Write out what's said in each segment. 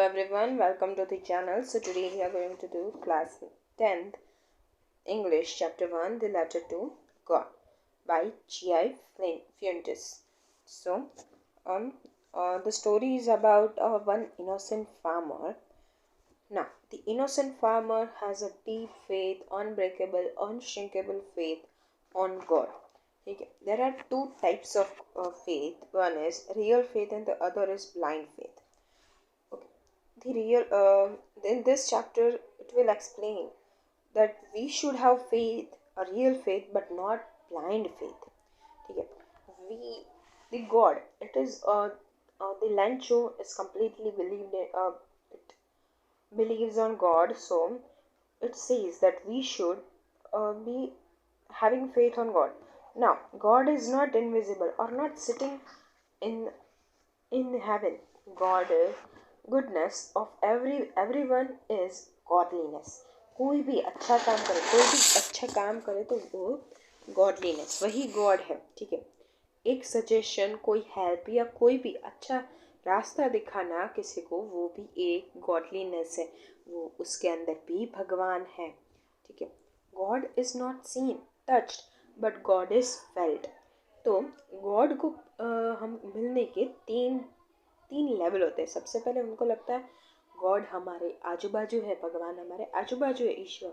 everyone, welcome to the channel. So today we are going to do class 10th English chapter 1, the letter to God by G.I. Fuentes. So the story is about one innocent farmer. Now the innocent farmer has a deep faith, unbreakable, unshakable faith on God. Okay. There are two types of faith. One is real faith and the other is blind faith. The real in this chapter it will explain that we should have faith, a real faith, but not blind faith. Okay. we the God, it is the Lancho is completely believed in, it believes on God. So it says that we should be having faith on God. Now God is not invisible or not sitting in heaven. God goodness of everyone is godliness. कोई भी अच्छा काम करे, कोई भी अच्छा काम करे तो वो गॉडलीनेस, वही गॉड है. ठीक है. एक सजेशन, कोई हेल्प या कोई भी अच्छा रास्ता दिखाना किसी को, वो भी एक गॉडलीनेस है. वो उसके अंदर भी भगवान है. ठीक है. God is not seen touched but God is felt. तो गॉड को हम मिलने के तीन लेवल होते हैं. सबसे पहले उनको लगता है गॉड हमारे आजू बाजू है, भगवान हमारे आजू बाजू है, ईश्वर.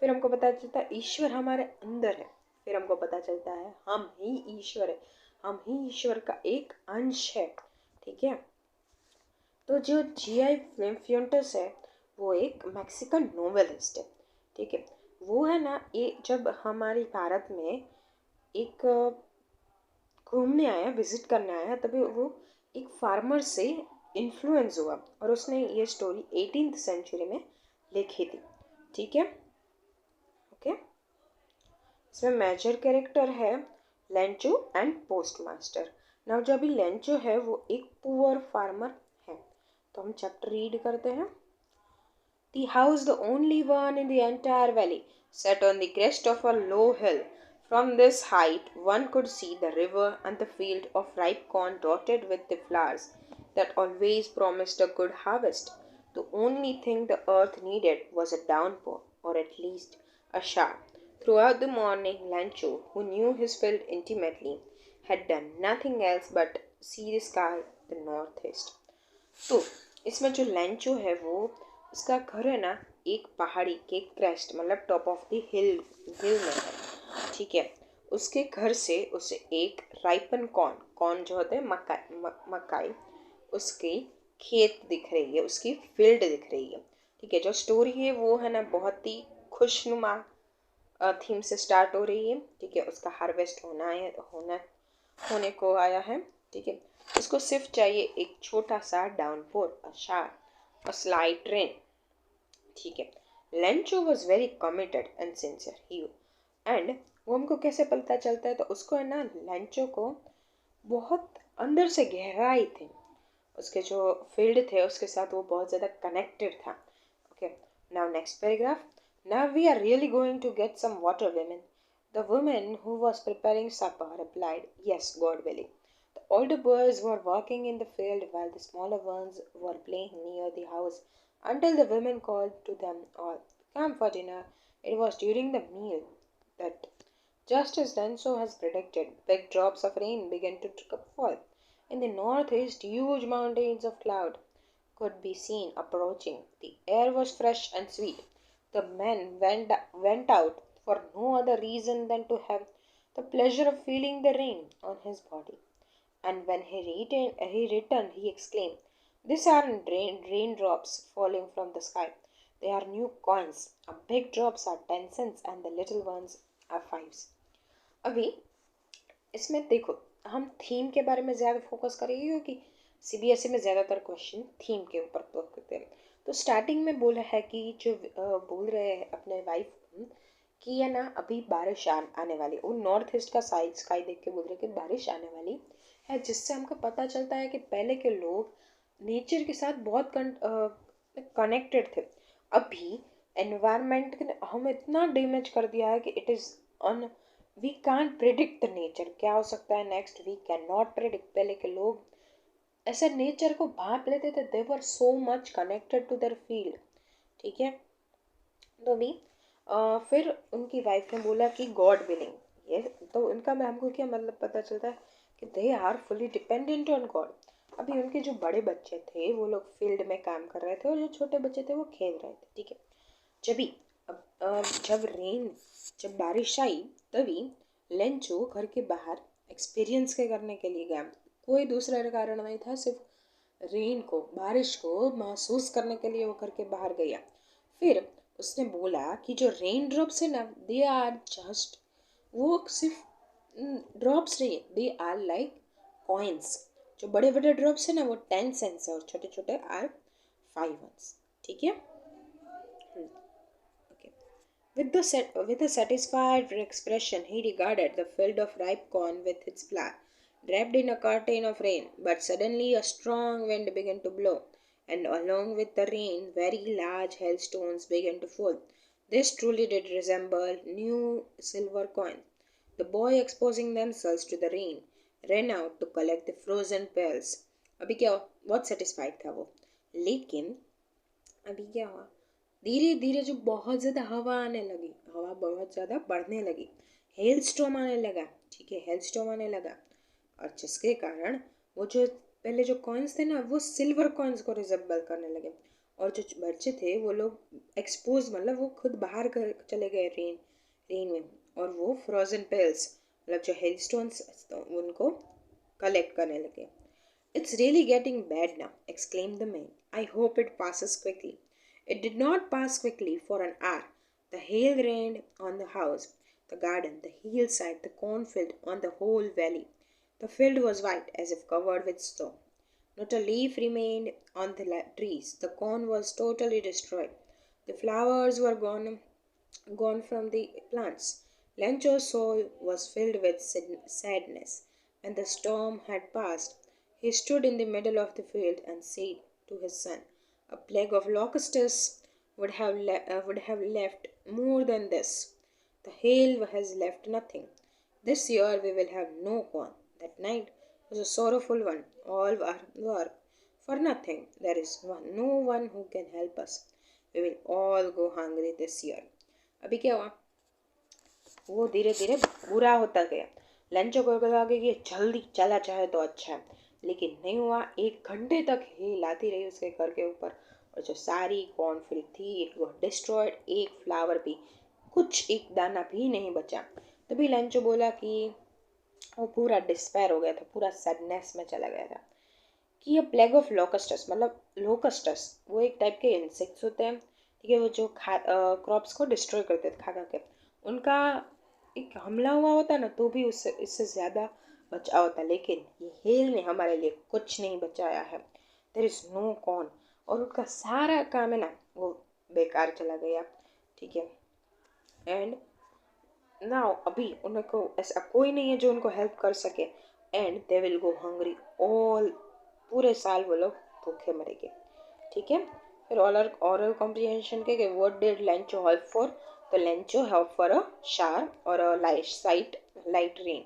फिर हमको पता चलता है ईश्वर हमारे अंदर है. फिर हमको पता चलता है हम ही ईश्वर है, हम ही ईश्वर का एक अंश है. ठीक है. तो जो G.I. फ्यूंटस है वो एक मैक्सिकन नोवेलिस्ट है. ठीक है. वो है ना, ये जब हमारे भारत में एक घूमने आया, विजिट करने आया, तभी वो एक फार्मर से इन्फ्लुएंस हुआ और उसने ये स्टोरी 18th सेंचुरी में लिखी थी. ठीक है. ओके. इसमें मेजर कैरेक्टर है लेंचो एंड पोस्टमास्टर. नाउ जो अभी लेंचो है वो एक पुअर फार्मर है. तो हम चैप्टर रीड करते हैं. The house, the only one in the entire valley, sat on the crest of a low hill. From this height one could see the river and the field of ripe corn dotted with the flowers that always promised a good harvest. The only thing the earth needed was a downpour, or at least a shower. Throughout the morning, Lancho, who knew his field intimately, had done nothing else but see the sky, the northeast. तो इसमें जो लैंचो है वो, उसका घर है ना एक पहाड़ी के क्रेस्ट, मतलब टॉप ऑफ द हिल में है. ठीक है. उसके घर से उसे एक राइपन कॉर्न जो होते हैं मकाई, उसकी खेत दिख रही है, उसकी फील्ड दिख रही है. ठीक है. जो स्टोरी है वो है ना बहुत ही खुशनुमा थीम से स्टार्ट हो रही है. ठीक है. उसका हार्वेस्ट होने को आया है. ठीक है. उसको सिर्फ चाहिए एक छोटा सा downpour, a shower, a slight rain. ठीक है. Lencho was very committed and sincere he. And वो हमको कैसे पता चलता है, तो उसको है ना, लेंचो को बहुत अंदर से गहराई थी, उसके जो फील्ड थे उसके साथ वो बहुत ज़्यादा कनेक्टेड था. Okay. Now next paragraph. Now we are really going to get some water women. The woman who was preparing supper replied, "Yes, God willing." The older boys were working in the field while the smaller ones were playing near the house until the women called to them all, "Come for dinner." It was during the meal that, just as Danso has predicted, big drops of rain began to fall. In the northeast, huge mountains of cloud could be seen approaching. The air was fresh and sweet. The men went out for no other reason than to have the pleasure of feeling the rain on his body. And when he returned, he exclaimed, "These aren't raindrops falling from the sky. They are new coins. The big drops are 10 cents and the little ones are 5s." अभी इसमें देखो, हम theme के बारे में ज़्यादा focus करेंगे क्योंकि CBSE में ज़्यादातर क्वेश्चन थीम के ऊपर करते हैं. तो स्टार्टिंग में बोला है कि जो बोल रहे हैं अपने वाइफ कि है ना अभी बारिश आने वाली, वो नॉर्थ ईस्ट का स्काई देख के बोल रहे कि बारिश आने वाली है, जिससे हमको पता चलता है कि पहले के लोग नेचर के साथ बहुत कनेक्टेड थे. अभी एनवायरनमेंट हम इतना डैमेज कर दिया है कि it is we can't predict the nature. क्या हो सकता है next, we can not predict. पहले के लोग ऐसे नेचर को भाप लेते थे, they were so much connected to their field. ठीक है, तो भी फिर उनकी वाइफ ने बोला कि गॉड विलिंग, ये तो उनका मैं हमको क्या मतलब पता चलता है कि they are fully dependent on God. अभी उनके जो बड़े बच्चे थे वो लोग फील्ड में काम कर रहे थे और जो छोटे बच्चे थे वो खेल रहे थे। ठीक है, जब जब रेन जब बारिश आई तभी लेंचो घर के बाहर एक्सपीरियंस के करने के लिए गया। कोई दूसरा कारण नहीं था, सिर्फ रेन को, बारिश को महसूस करने के लिए वो घर के बाहर गया। फिर उसने बोला कि जो रेन ड्रॉप्स है ना, दे आर जस्ट, वो सिर्फ ड्रॉप्स नहीं, दे आर लाइक कॉइन्स। जो बड़े बड़े ड्रॉप्स है ना वो 10 सेंट्स है और छोटे छोटे आर 5 ones। ठीक है, okay. With a satisfied expression, he regarded the field of ripe corn with its flower, wrapped in a curtain of rain. But suddenly a strong wind began to blow, and along with the rain, very large hailstones began to fall. This truly did resemble new silver coins. The boy, exposing themselves to the rain, ran out to collect the frozen pearls. अभी क्या हुआ? बहुत satisfied था वो, लेकिन अभी क्या हुआ, धीरे धीरे जो बहुत ज़्यादा हवा आने लगी, हवा बहुत ज़्यादा बढ़ने लगी, हेल स्टॉर्म आने लगा। ठीक है, हेल स्टॉर्म आने लगा और जिसके कारण वो जो पहले जो कॉइन्स थे ना वो सिल्वर कॉइन्स को रिजेंबल करने लगे और जो बच्चे थे वो लोग एक्सपोज, मतलब वो खुद बाहर चले गए रेन में, और वो फ्रोजन पेल्स मतलब जो हेल स्टोन्स उनको कलेक्ट करने लगे। It's really getting bad now, exclaimed the man. I hope it passes quickly. It did not pass quickly for an hour. The hail rained on the house, the garden, the hillside, the cornfield, on the whole valley. The field was white as if covered with snow. Not a leaf remained on the trees. The corn was totally destroyed. The flowers were gone from the plants. Lencho's soul was filled with sadness. When the storm had passed, he stood in the middle of the field and said to his son, "A plague of locusts would have left more than this. The hail has left nothing. This year we will have no corn." That night was a sorrowful one. All our work for nothing. There is no one who can help us. We will all go hungry this year. अभी क्या हुआ, वो धीरे धीरे बुरा होता गया। लंचो को लगा कि जल्दी चला जाए तो अच्छा है, लेकिन नहीं हुआ। 1 घंटे तक हेल आती रही उसके घर के ऊपर और जो सारी कॉर्नफील्ड थी इट वॉज डिस्ट्रॉयड। एक फ्लावर भी, कुछ एक दाना भी नहीं बचा। तभी लंचो बोला कि वो पूरा डिस्पेयर हो गया था, पूरा सैडनेस में चला गया था कि ये प्लेग ऑफ लोकस्टस, मतलब लोकस्टस वो एक टाइप के इंसेक्ट्स होते हैं। ठीक है, वो जो क्रॉप्स को डिस्ट्रॉय करते थे खा खा के, उनका एक हमला हुआ होता ना तो भी उससे इससे ज़्यादा बचा होता, लेकिन ये हेल ने हमारे लिए कुछ नहीं बचाया है। देयर इज़ नो कॉर्न, और उनका सारा काम है ना वो बेकार चला गया। ठीक है, एंड नाउ अभी उनको ऐसा कोई नहीं है जो उनको हेल्प कर सके, and they will go hungry all, पूरे साल वो लोग भूखे मरेंगे। ठीक है, फिर ऑरल कॉम्प्रिहेंशन के what did Lencho help for, तो Lencho help for a shower or a light rain.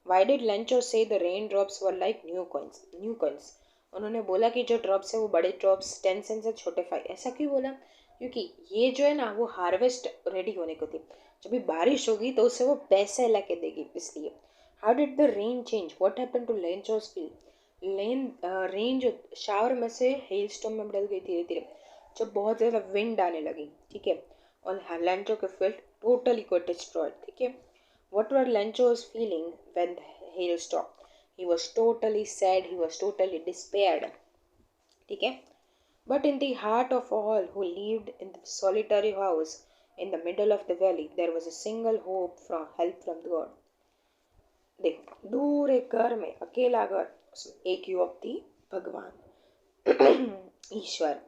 Why did Lencho say the rain drops were like new coins. उन्होंने बोला कि जो ड्रॉप्स है वो बड़े ड्रॉप्स 10 सेंट से छोटे 5। ऐसा क्यों बोला, क्योंकि ये जो है ना वो हार्वेस्ट रेडी होने को थी, जब भी बारिश होगी तो उसे वो पैसे ला के देगी, इसलिए। How did the rain change, what happened to Lencho's field. Rain जो शावर में से हेल स्टॉर्म में बदल गई धीरे धीरे जब बहुत ज़्यादा विंड आने लगी। ठीक है, और लेंचो के फील्ड टोटली को डिस्ट्रॉयड। ठीक है, what were Lencho's feeling when the hail stopped? He was totally sad, he was totally despaired. ठीक है, but in the heart of all who lived in the solitary house in the middle of the valley, there was a single hope from help from God. देखो, दूर एक घर में, अकेला घर, उसमें एक युवक थी, भगवान ईश्वर।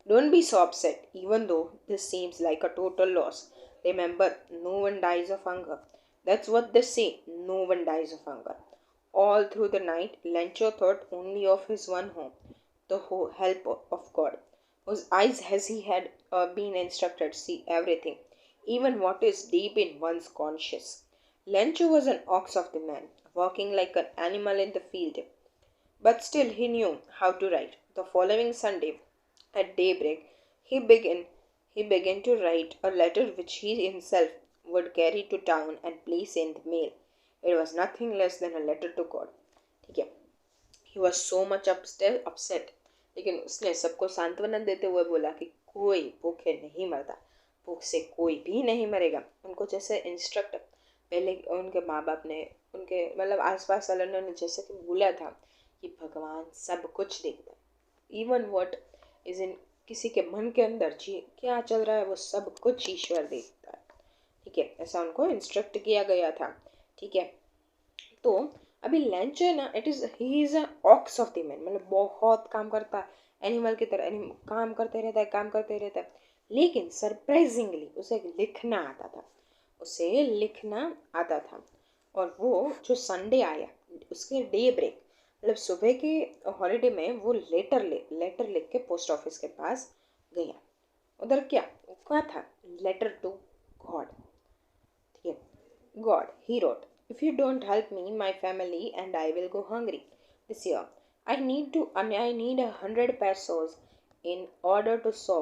Don't be so upset, even though this seems like a total loss. Remember, no one dies of hunger. That's what they say, no one dies of hunger. All through the night, Lencho thought only of his one home, the help of God, whose eyes, as he had been instructed, see everything, even what is deep in one's conscience. Lencho was an ox of the man, walking like an animal in the field, but still he knew how to write. The following Sunday, at daybreak, he began he began to write a letter which he himself would carry to town and place in the mail. It was nothing less than a letter to God. ठीक है. He was so much upset. लेकिन उसने सबको सांत्वना देते हुए बोला कि कोई भूखे नहीं मरता, भूख से कोई भी नहीं मरेगा. उनको जैसे इंस्ट्रक्ट पहले उनके माँ बाप ने, उनके मतलब आसपास वालों ने जैसे कि बोला था कि भगवान सब कुछ देखता है. इवन वॉट इज इन, किसी के मन के अंदर जी क्या चल रहा है वो सब कुछ ईश्वर देखता है. ठीक है, ऐसा उनको इंस्ट्रक्ट किया गया था. ठीक है, तो अभी लंच है ना, it is he is a ox of the man, मतलब बहुत काम करता है एनिमल की तरह, काम करते रहता है, काम करते रहता है. लेकिन सरप्राइजिंगली उसे लिखना आता था, उसे लिखना आता था. और वो जो संडे आया उसके डे ब्रेक, मतलब सुबह के हॉलीडे में वो लेटर लिख के पोस्ट ऑफिस के पास गया. उधर क्या था, लेटर टू गॉड. ठीक है, गॉड ही wrote, if you don't help me, my family and I will go hungry this year. I need 100 pesos in order to sow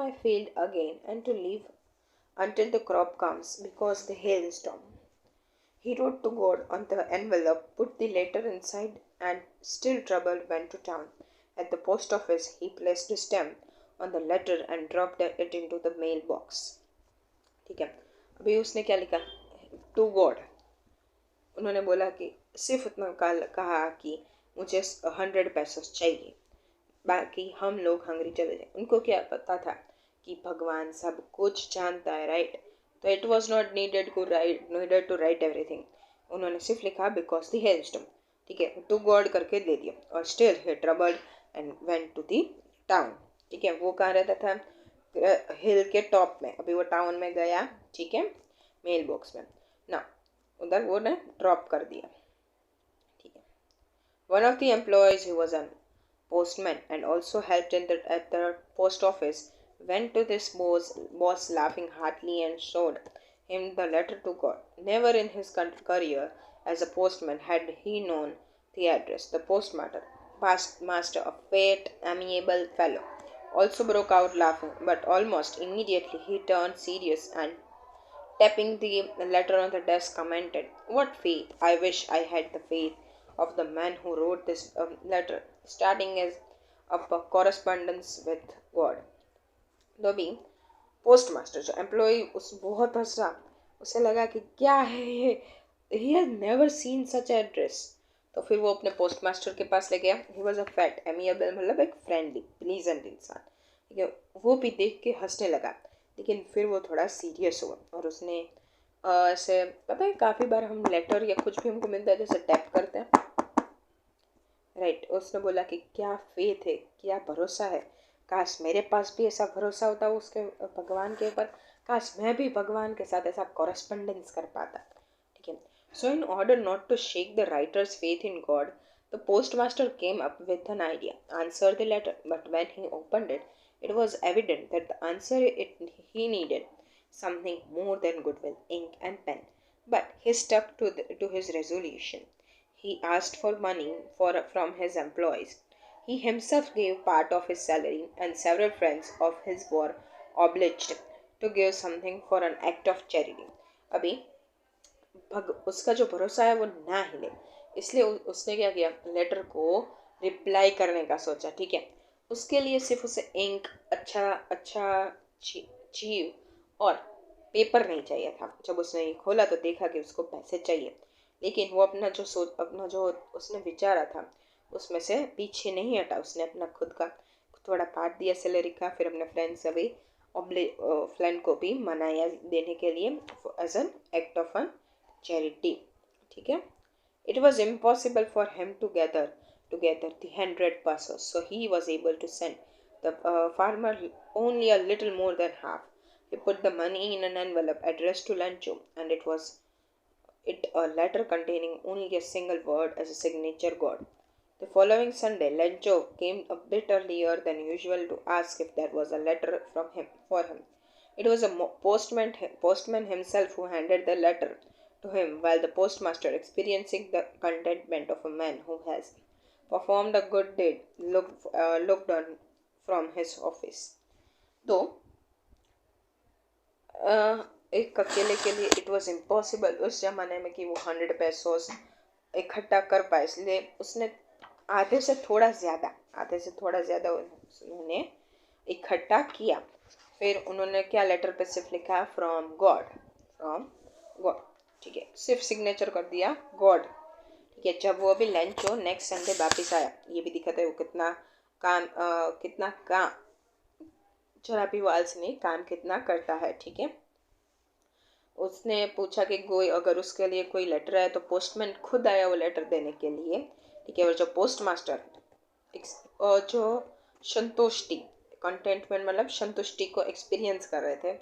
my field again and to live until the crop comes because the hailstorm. He wrote to God on the envelope, put the letter inside, and still troubled went to town. At the post office, he placed a stamp on the letter and dropped it into the mailbox. ठीक है, अभी उसने क्या लिखा, to God. उन्होंने बोला कि सिर्फ उतना कहा कि मुझे 100 पैसोस चाहिए, बाकी हम लोग हंगरी चले जाए. उनको क्या पता था कि भगवान सब कुछ जानता है, राइट. तो it was not needed to write everything. उन्होंने सिर्फ लिखा बिकॉज द हेलस्टॉर्म. ठीक है, टू गॉड करके दे दिया. और still he troubled and went to the town. ठीक है, वो कहाँ रहता था, हिल के टॉप में. अभी वो टाउन में गया. ठीक है, मेल बॉक्स में ना, उधर वो ने ड्रॉप कर दिया. ठीक है, one of the employees who was a postman and also helped at the post office went to this boss laughing heartily and showed him the letter to God. Never in his career as a postman had he known the address. The postmaster, a fat, amiable fellow, also broke out laughing, but almost immediately he turned serious and tapping the letter on the desk, commented, "What faith! I wish I had the faith of the man who wrote this letter, starting as a correspondence with God." तो भी post master जो employ उस बहुत हंसा. उसे लगा कि क्या है ये, he has never seen such address. तो फिर वो अपने पोस्ट मास्टर के पास ले गया. He was a fat amiable, मतलब एक फ्रेंडली प्लीजेंट इंसान. ठीक है, वो भी देख के हंसने लगा. लेकिन फिर वो थोड़ा सीरियस हुआ और उसने ऐसे, पता है काफ़ी बार हम लेटर या कुछ भी हमको मिलता है जैसे टैप करते हैं, राइट. उसने बोला कि क्या फेथ है, क्या भरोसा है, काश मेरे पास भी ऐसा भरोसा होता उसके भगवान के ऊपर, काश मैं भी भगवान के साथ ऐसा कॉरेस्पॉन्डेंस कर पाता. ठीक है, so in order not to shake the writer's faith in God, the post master came up with an idea, answer the letter. But when he opened it, it was evident that the answer he needed something more than goodwill, ink, and pen. But he stuck to his resolution. He asked for money from his employees. He himself gave part of his salary, and several friends of his were obliged to give something for an act of charity. अभी उसका जो भरोसा है वो ना हिले, इसलिए उसने क्या किया, लेटर को रिप्लाई करने का सोचा. ठीक है, उसके लिए सिर्फ उसे इंक, अच्छा चीव और पेपर नहीं चाहिए था. जब उसने ये खोला तो देखा कि उसको पैसे चाहिए. लेकिन वो अपना जो उसने विचारा था उसमें से पीछे नहीं हटा. उसने अपना खुद का थोड़ा पार्ट दिया सैलरी का, फिर अपने फ्रेंड को भी मनाया देने के लिए as an act of an charity. ठीक है, it was impossible for him to gather together the 100 pesos, so he was able to send the farmer only a little more than half. He put the money in an envelope addressed to Lancho, and it was a letter containing only a single word as a signature God. The following Sunday, Lancho came a bit earlier than usual to ask if there was a letter from him for him. It was a postman himself who handed the letter to him, while the postmaster, experiencing the contentment of a man who has performed a good deed, looked on from his office. तो एक अकेले के लिए it was impossible उस जमाने में कि वो 100 पैसोस इकट्ठा कर पाए, इसलिए उसने आधे से थोड़ा ज़्यादा उन्होंने इकट्ठा किया। फिर उन्होंने क्या लेटर पे सिर्फ लिखा फ्रॉम गॉड, ठीक है, सिर्फ सिग्नेचर कर दिया गॉड, ठीक है। जब वो अभी लेंचो नेक्स्ट संडे वापस आया, ये भी दिखाता है वो कितना काम चरापी वाल्स ने काम कितना करता है, ठीक है। उसने पूछा कि कोई अगर उसके लिए कोई लेटर आया तो पोस्टमैन खुद आया वो लेटर देने के लिए, ठीक है। और जो पोस्ट मास्टर जो संतुष्टि कंटेंटमेंट मतलब संतुष्टि को एक्सपीरियंस कर रहे थे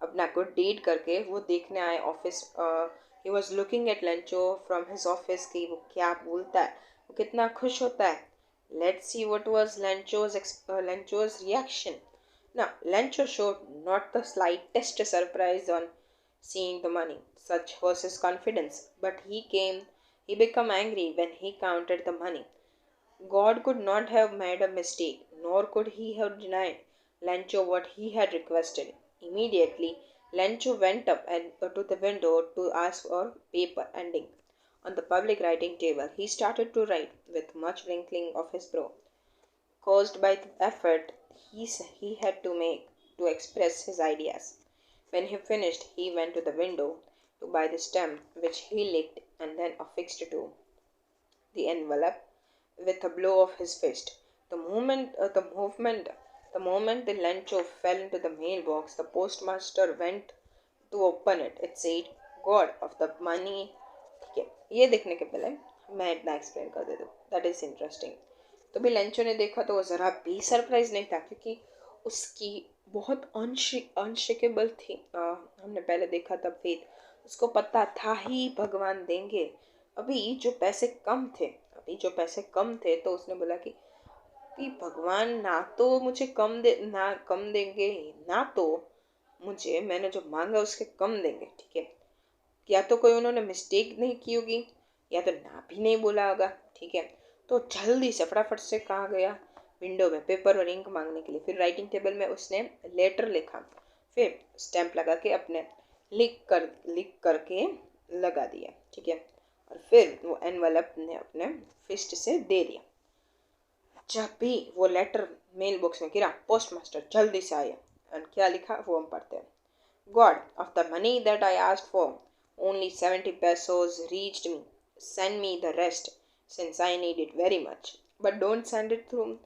अपना गुड डीड करके, वो देखने आए office. He was looking at Lencho from his office कि वो क्या बोलता है, वो कितना खुश होता है। Let's see what was Lencho's reaction. Now, Lencho showed not the slightest surprise on seeing the money. Such was his confidence. But he became angry when he counted the money. God could not have made a mistake, nor could he have denied Lencho what he had requested. Immediately, Lencho went up to the window to ask for paper and ink. On the public writing table, he started to write with much wrinkling of his brow, caused by the effort he had to make to express his ideas. When he finished, he went to the window to buy the stamp, which he licked and then affixed to the envelope with a blow of his fist. The moment the Lencho fell into the mailbox, the postmaster went to open it. It said, "God of the money." ठीक है, ये देखने के पहले मैं इतना explain कर देता हूँ, दैट इज इंटरेस्टिंग। तो भी लेंचो ने देखा तो वो ज़रा भी सरप्राइज नहीं था, क्योंकि उसकी बहुत अनशेकेबल थी। हमने पहले देखा था फेथ, उसको पता था ही भगवान देंगे। अभी जो पैसे कम थे तो उसने बोला कि भगवान ना तो मुझे कम देंगे, ना तो मुझे मैंने जो मांगा उसके कम देंगे, ठीक है। या तो कोई उन्होंने मिस्टेक नहीं की होगी, या तो ना भी नहीं बोला होगा, ठीक है। तो जल्दी से फटाफट से कहाँ गया, विंडो में पेपर और इंक मांगने के लिए। फिर राइटिंग टेबल में उसने लेटर लिखा, फिर स्टैंप लगा के अपने लिख करके लगा दिया, ठीक है। और फिर वो एनवलप ने अपने फिस्ट से दे दिया। जब भी वो लेटर मेल बॉक्स में गिरा, पोस्ट मास्टर जल्दी से आया और क्या लिखा वो हम पढ़ते हैं। God, of the money that I asked for, only 70 pesos reached me. Send me the rest, since I need it very much. But don't send it to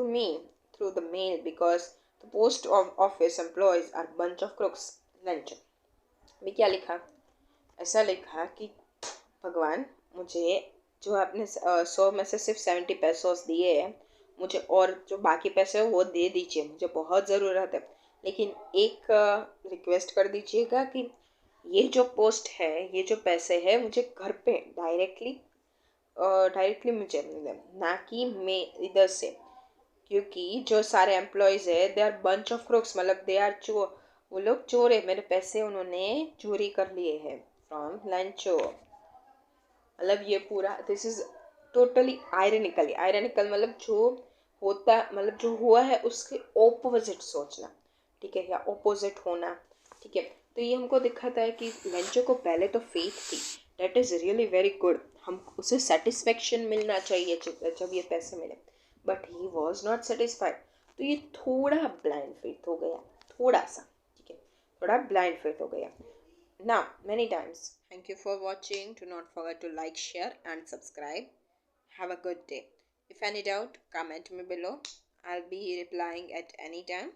me through the mail, because the post office employees are bunch of crooks. Lunch भी क्या लिखा, ऐसा लिखा कि भगवान मुझे जो आपने 100 में से सिर्फ 70 पैसोस दिए हैं, मुझे और जो बाकी पैसे हैं वो दे दीजिए, मुझे बहुत ज़रूरत है। लेकिन एक रिक्वेस्ट कर दीजिएगा कि ये जो पोस्ट है, ये जो पैसे है, मुझे घर पे डायरेक्टली मुझे मिले, ना कि मैं इधर से। क्योंकि जो सारे एम्प्लॉयज़ है they are bunch of crooks, मतलब दे आर वो लोग चोर है, मेरे पैसे उन्होंने चोरी कर लिए हैं फ्रॉम लंचो। मतलब ये पूरा दिस इज टोटली आयरनिकल मतलब जो हुआ है उसके ओपोजिट सोचना, ठीक है, या ओपोजिट होना, ठीक है। तो ये हमको दिखाता है कि लेंचो को पहले तो फेथ थी, that is really very good, हम उसे सेटिस्फेक्शन मिलना चाहिए जब ये पैसे मिले, but he was not satisfied. तो ये थोड़ा ब्लाइंड फेथ हो गया, थोड़ा सा, ठीक है, थोड़ा ब्लाइंड फेथ हो गया। Now, many times. Thank you for watching. Do not forget to like, share, and subscribe. Have a good day. If any doubt, comment me below. I'll be replying at any time.